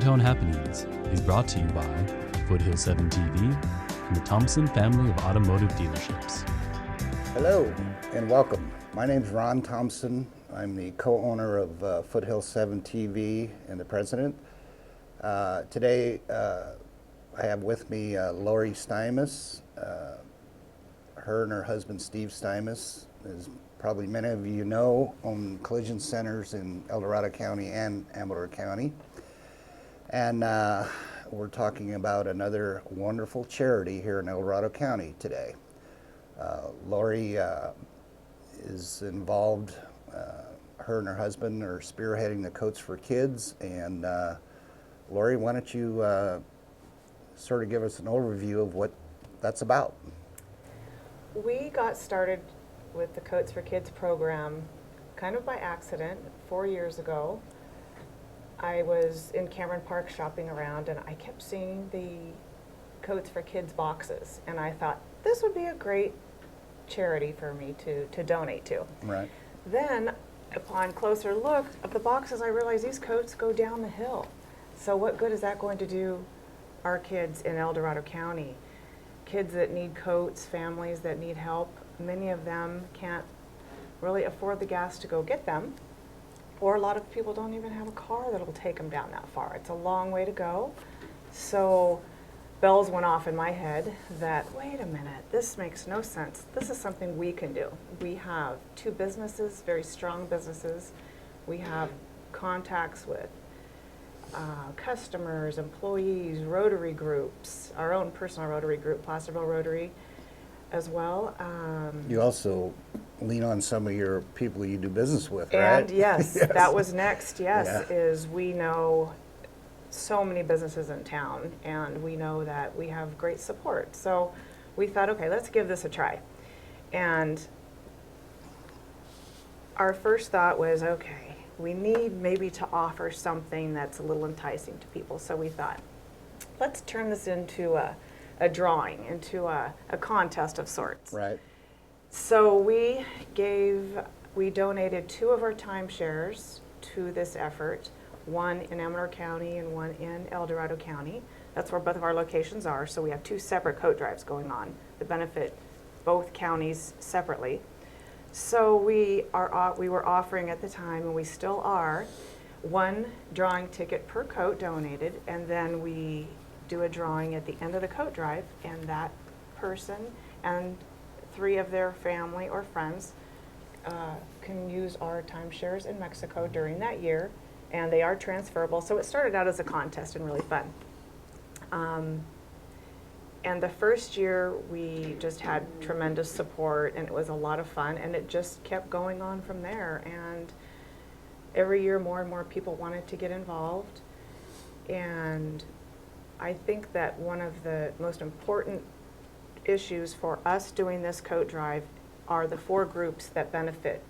Downtown Happenings is brought to you by Foothill 7 TV and the Thompson family of automotive dealerships. Hello and welcome. My name is Ron Thompson. I'm the co-owner of Foothill 7 TV and the president. Today I have with me Lori Stymus. Her and her husband Steve Stymus, as probably many of you know, own collision centers in El Dorado County and Amador County. And we're talking about another wonderful charity here in El Dorado County today. Lori is involved, her and her husband are spearheading the Coats for Kids. And Lori, why don't you sort of give us an overview of what that's about? We got started with the Coats for Kids program kind of by accident 4 years ago. I was in Cameron Park shopping around and I kept seeing the Coats for Kids boxes, and I thought this would be a great charity for me to donate to. Right. Then upon closer look of the boxes, I realized these coats go down the hill. So what good is that going to do our kids in El Dorado County? Kids that need coats, families that need help, many of them can't really afford the gas to go get them, or a lot of people don't even have a car that'll take them down that far. It's a long way to go. So bells went off in my head that, wait a minute, this makes no sense. This is something we can do. We have two businesses, very strong businesses. We have contacts with customers, employees, Rotary groups, our own personal Rotary group, Placerville Rotary as well. You also lean on some of your people you do business with, right? And yes, Yes. that was next, yes, Yeah. is we know so many businesses in town and we know that we have great support. So we thought, okay, let's give this a try. And our first thought was, okay, we need maybe to offer something that's a little enticing to people. So we thought, let's turn this into a drawing, into a contest of sorts. Right. So we donated 2 of our timeshares to this effort, one in Amador County and one in El Dorado County. That's where both of our locations are. So we have 2 separate coat drives going on that benefit both counties separately. So we were offering at the time, and we still are, 1 drawing ticket per coat donated, and then we do a drawing at the end of the coat drive, and that person and 3 of their family or friends can use our timeshares in Mexico during that year, and they are transferable. So it started out as a contest and really fun. And the first year we just had tremendous support and it was a lot of fun, and it just kept going on from there. And every year more and more people wanted to get involved. And I think that one of the most important issues for us doing this coat drive are the 4 groups that benefit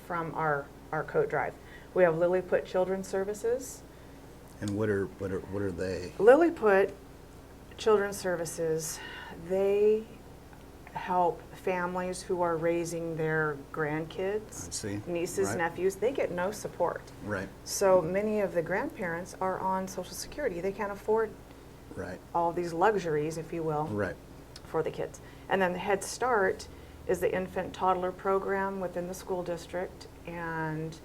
from our coat drive. We have Lilliput Children's Services. And what are they? Lilliput Children's Services, they help families who are raising their grandkids, I see. nieces, Right. nephews. They get no support. Right. So many of the grandparents are on Social Security. They can't afford Right. all these luxuries, if you will, Right. for the kids. And then the Head Start is the infant toddler program within the school district, and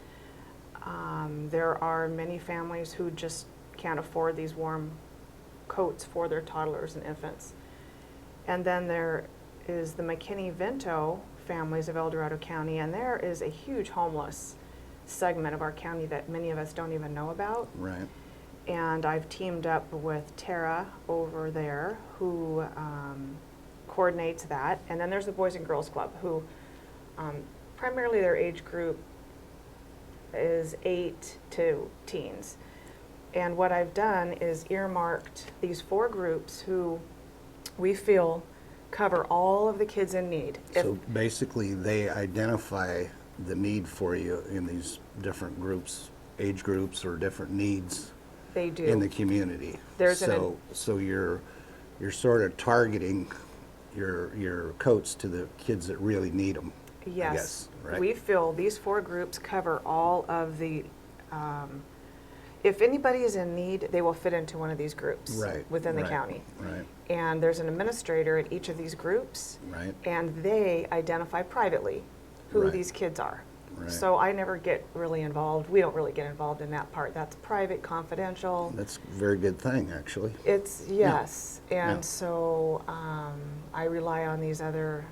there are many families who just can't afford these warm coats for their toddlers and infants. And then there is the McKinney-Vento families of El Dorado County, and there is a huge homeless segment of our county that many of us don't even know about. Right. And I've teamed up with Tara over there, who coordinates that. And then there's the Boys and Girls Club, who primarily their age group is 8 to teens. And what I've done is earmarked these 4 groups who we feel cover all of the kids in need. So basically they identify the need for you in these different groups, age groups, or different needs. They do. In the community. There's so you're sort of targeting your coats to the kids that really need them. Yes. I guess, right? We feel these 4 groups cover all of the if anybody is in need, they will fit into one of these groups within the county. Right. And there's an administrator at each of these groups, Right. and they identify privately who Right. these kids are. Right. So I never get really involved. We don't really get involved in that part. That's private, confidential. That's a very good thing, actually. It's, yes. And Yeah. so I rely on these other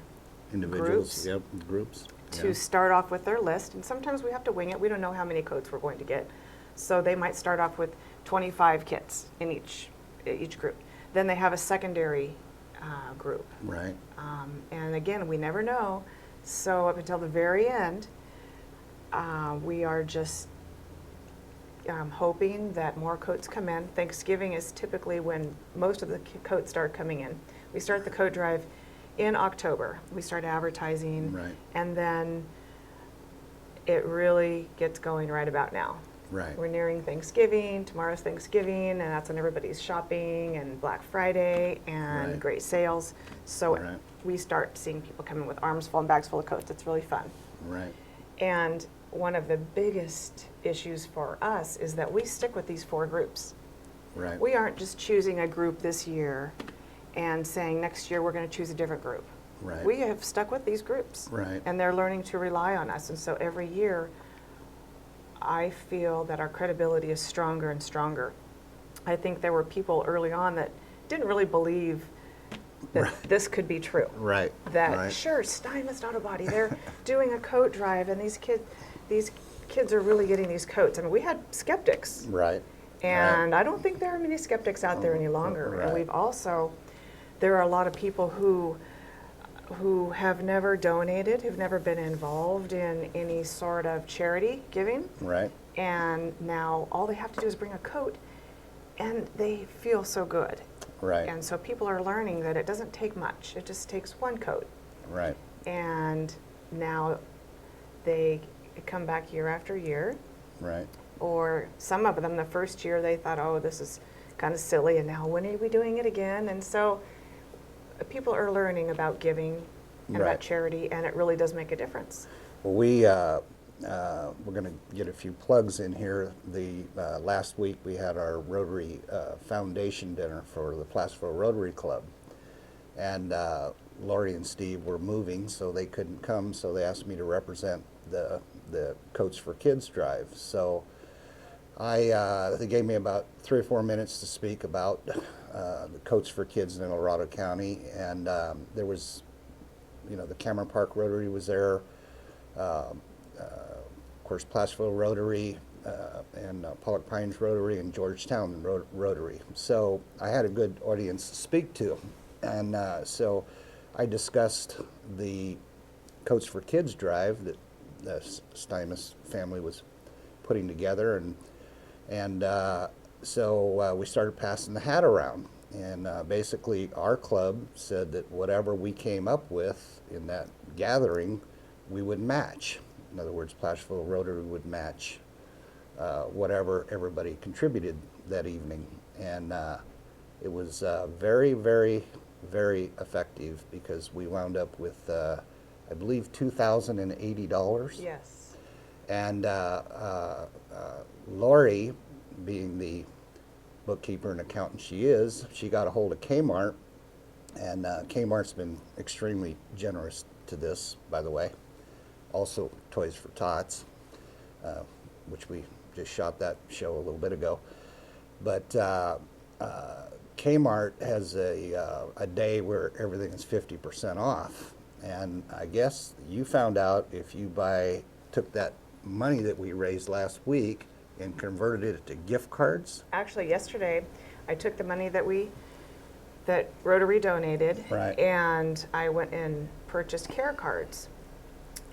Individuals. groups Yep. Groups. to Yeah. start off with their list. And sometimes we have to wing it. We don't know how many coats we're going to get. So they might start off with 25 kits in each group. Then they have a secondary group. Right. And again, we never know. So up until the very end, we are just hoping that more coats come in. Thanksgiving is typically when most of the coats start coming in. We start the coat drive in October. We start advertising. Right. And then it really gets going right about now. Right. We're nearing Thanksgiving. Tomorrow's Thanksgiving, and that's when everybody's shopping, and Black Friday, and Right. great sales. So Right. we start seeing people come in with arms full and bags full of coats. It's really fun. Right. And one of the biggest issues for us is that we stick with these 4 groups. Right. We aren't just choosing a group this year and saying next year we're going to choose a different group. Right. We have stuck with these groups. Right. And they're learning to rely on us. And so every year, I feel that our credibility is stronger and stronger. I think there were people early on that didn't really believe that Right. this could be true. Right. That Right. sure, Steinmetz Auto Body, they're doing a coat drive, and these kids are really getting these coats. I mean, we had skeptics, Right. and I don't think there are many skeptics out there any longer. Right. And we've also, there are a lot of people who have never donated, who've never been involved in any sort of charity giving. Right. And now all they have to do is bring a coat, and they feel so good. Right. And so people are learning that it doesn't take much. It just takes one coat. Right. And now they come back year after year. Right. Or some of them, the first year, they thought, oh, this is kind of silly, and now when are we doing it again? And so people are learning about giving and Right. about charity, and it really does make a difference. Well, we're going to get a few plugs in here. Last week we had our Rotary Foundation dinner for the Placerville Rotary Club, and Lori and Steve were moving, so they couldn't come. So they asked me to represent the Coats for Kids drive. So they gave me about 3 or 4 minutes to speak about the Coats for Kids in Dorado County, and there was, the Cameron Park Rotary was there. Of course, Placerville Rotary, and Pollock Pines Rotary, and Georgetown Rotary. So I had a good audience to speak to. And so I discussed the Coats for Kids drive that the Steinmetz family was putting together. And so we started passing the hat around. And basically our club said that whatever we came up with in that gathering, we would match. In other words, Placerville Rotary would match whatever everybody contributed that evening. And it was very, very, very effective, because we wound up with, I believe, $2,080. Yes. And Lori, being the bookkeeper and accountant she is, she got a hold of Kmart, and Kmart's been extremely generous to this, by the way. Also Toys for Tots, which we just shot that show a little bit ago. But Kmart has a day where everything is 50% off. And I guess you found out if you took that money that we raised last week and converted it to gift cards. Actually, yesterday, I took the money that Rotary donated, Right. and I went and purchased care cards.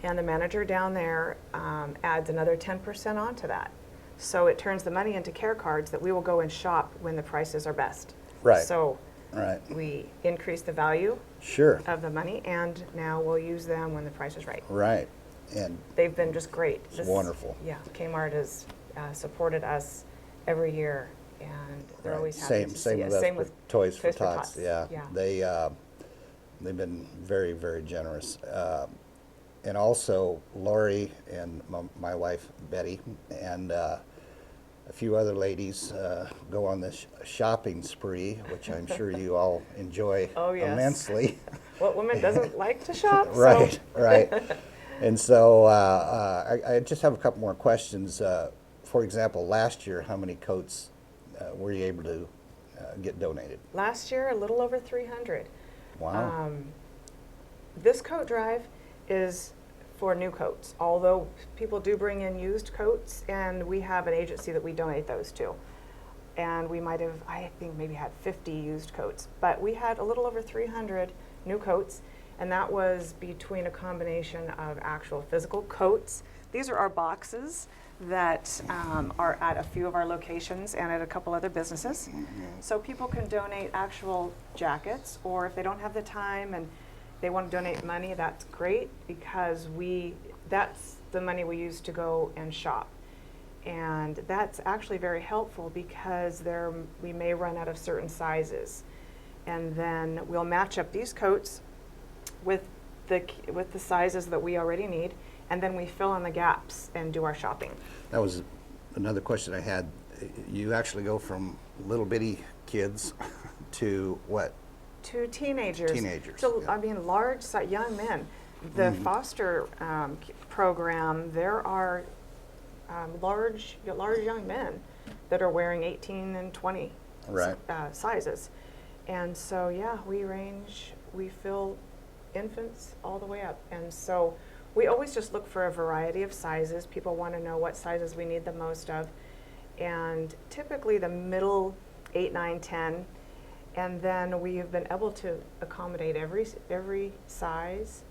And the manager down there adds another 10% onto that. So it turns the money into care cards that we will go and shop when the prices are best. Right. So Right. we increase the value Sure. of the money, and now we'll use them when the price is right. Right. And They've been just great. It's wonderful. Yeah, Kmart has supported us every year, and they're always happy to same see with us. us Same with Toys for Toys for Tots. Tots. Yeah. Yeah. They've been very, very generous. And also Lori and my wife Betty and a few other ladies go on this shopping spree, which I'm sure you all enjoy Oh, yes. immensely. What woman doesn't like to shop? Right, So, right. And so I just have a couple more questions. For example, last year, how many coats were you able to get donated? last year, a little over 300. Wow. This coat drive is for new coats, although people do bring in used coats, and we have an agency that we donate those to. And we might have, I think, maybe had 50 used coats, but we had a little over 300 new coats, and that was between a combination of actual physical coats. These are our boxes that are at a few of our locations and at a couple other businesses. So people can donate actual jackets, or if they don't have the time and they want to donate money, that's great, because that's the money we use to go and shop. And that's actually very helpful, because we may run out of certain sizes. And then we'll match up these coats with the sizes that we already need, and then we fill in the gaps and do our shopping. That was another question I had. You actually go from little bitty kids to what? To teenagers. Teenagers, So, yeah. I mean, young men. The foster program, there are large young men that are wearing 18 and 20 Right. sizes. And so, yeah, we fill infants all the way up. And so we always just look for a variety of sizes. People want to know what sizes we need the most of. And typically the middle 8, 9, 10. And then we have been able to accommodate every size.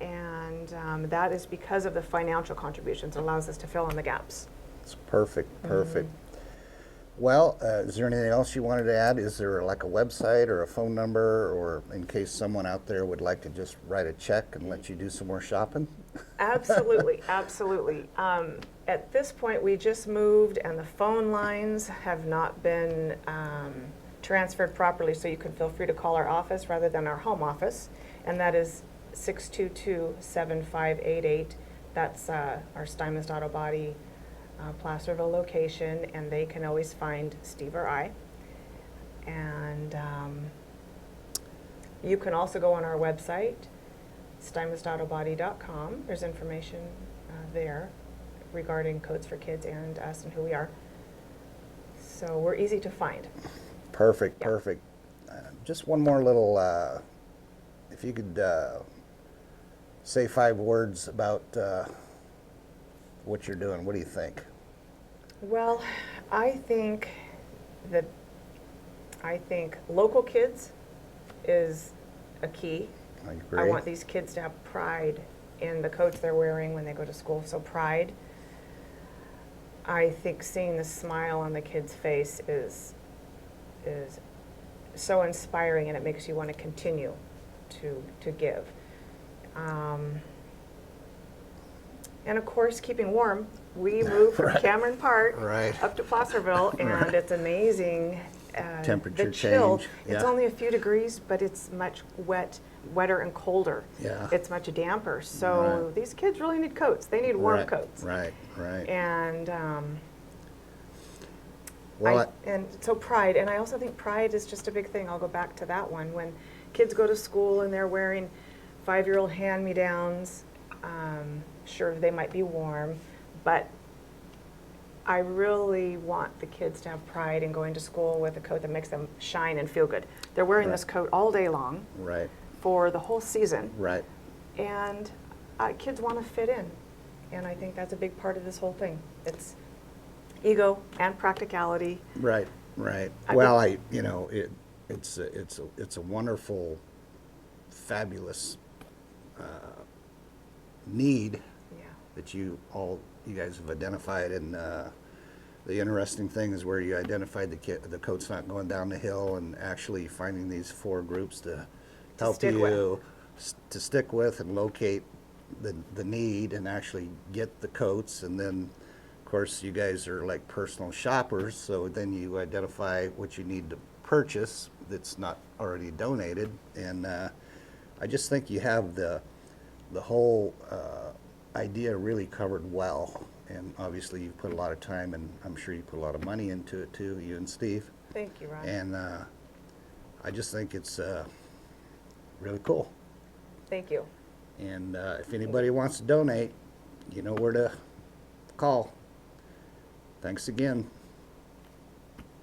And that is because of the financial contributions. It allows us to fill in the gaps. It's perfect, perfect. Well, is there anything else you wanted to add? Is there like a website or a phone number, or in case someone out there would like to just write a check and let you do some more shopping? Absolutely, absolutely. At this point, we just moved, and the phone lines have not been transferred properly, so you can feel free to call our office rather than our home office, and that is 622-7588. That's our Steinmetz Auto Body Placerville location, and they can always find Steve or I. And you can also go on our website, steinmetzautobody.com. There's information there regarding codes for kids and us and who we are. So we're easy to find. Perfect, Yeah. perfect. Just one more little, if you could say 5 words about what you're doing, what do you think? Well, I think local kids is a key. I agree. I want these kids to have pride in the coats they're wearing when they go to school. So pride. I think seeing the smile on the kid's face is so inspiring, and it makes you want to continue to give. And of course, keeping warm. We moved from Right. Cameron Park Right. up to Placerville, and Right. it's amazing. Temperature the chill. change, It's yeah. only a few degrees, but it's much wetter and colder. Yeah. It's much damper. So Right. these kids really need coats. They need warm Right, coats. Right, right. And Well, and so pride, and I also think pride is just a big thing. I'll go back to that one. When kids go to school and they're wearing 5-year-old hand-me-downs, sure, they might be warm, but I really want the kids to have pride in going to school with a coat that makes them shine and feel good. They're wearing Right. this coat all day long right, for the whole season, right. and kids want to fit in, and I think that's a big part of this whole thing. It's ego and practicality. Right, right. I Well, think- it's a wonderful, fabulous need Yeah. that you guys have identified, and the interesting thing is where you identified the coat's not going down the hill, and actually finding these 4 groups to help stick you to stick with and locate the need and actually get the coats. And then of course you guys are like personal shoppers, so then you identify what you need to purchase that's not already donated. And I just think you have the whole idea really covered well, and obviously you've put a lot of time, and I'm sure you put a lot of money into it too, you and Steve. Thank you, Ron. And I just think it's really cool. Thank you. And if anybody wants to donate, you know where to call. Thanks again.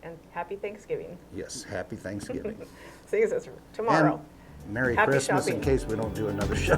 And happy Thanksgiving. Yes, happy Thanksgiving. See you tomorrow. And Merry Happy Christmas in shopping. case we don't do another show.